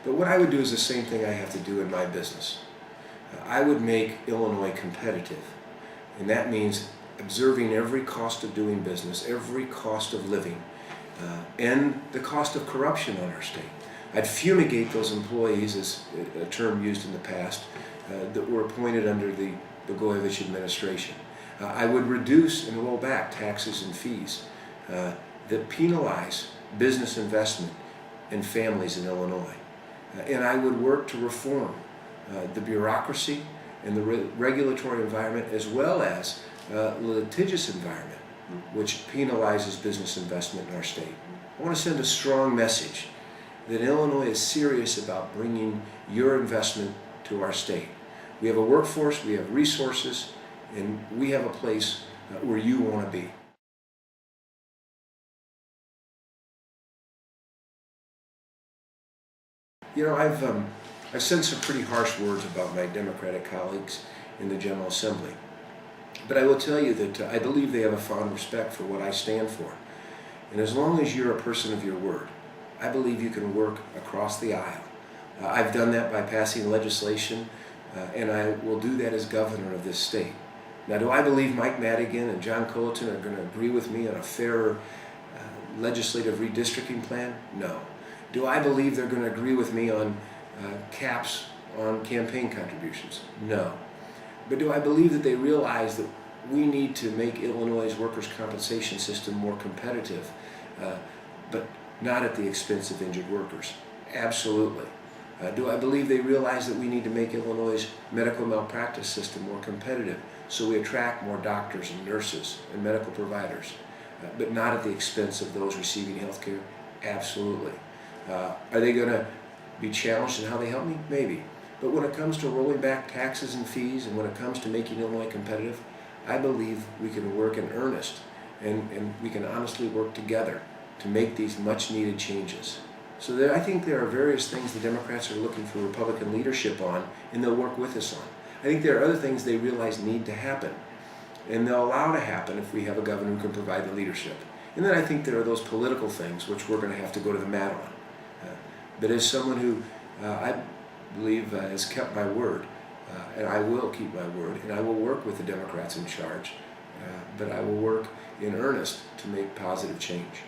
But what I would do is the same thing I have to do in my business. I would make Illinois competitive, and that means observing every cost of doing business, every cost of living, and the cost of corruption on our state. I'd fumigate those employees, as a term used in the past, that were appointed under the Blagojevich administration. I would reduce and roll back taxes and fees that penalize business investment and families in Illinois. And I would work to reform the bureaucracy and the regulatory environment, as well as the litigious environment, which penalizes business investment in our state. I want to send a strong message that Illinois is serious about bringing your investment to our state. We have a workforce, we have resources, and we have a place where you want to be. You know, I've said some pretty harsh words about my Democratic colleagues in the General Assembly. But I will tell you that I believe they have a fond respect for what I stand for. And as long as you're a person of your word, I believe you can work across the aisle. I've done that by passing legislation, and I will do that as governor of this state. Now, do I believe Mike Madigan and John Colleton are going to agree with me on a fairer legislative redistricting plan? No. Do I believe they're going to agree with me on caps on campaign contributions? No. But do I believe that they realize that we need to make Illinois' workers' compensation system more competitive, but not at the expense of injured workers? Absolutely. Do I believe they realize that we need to make Illinois' medical malpractice system more competitive so we attract more doctors and nurses and medical providers, but not at the expense of those receiving health care? Absolutely. Are they going to be challenged in how they help me? Maybe. But when it comes to rolling back taxes and fees, and when it comes to making Illinois competitive, I believe we can work in earnest, and we can honestly work together to make these much needed changes. So I think there are various things the Democrats are looking for Republican leadership on, and they'll work with us on. I think there are other things they realize need to happen, and they'll allow to happen if we have a governor who can provide the leadership. And then I think there are those political things which we're going to have to go to the mat on. But as someone who I believe has kept my word, and I will keep my word, and I will work with the Democrats in charge, but I will work in earnest to make positive change.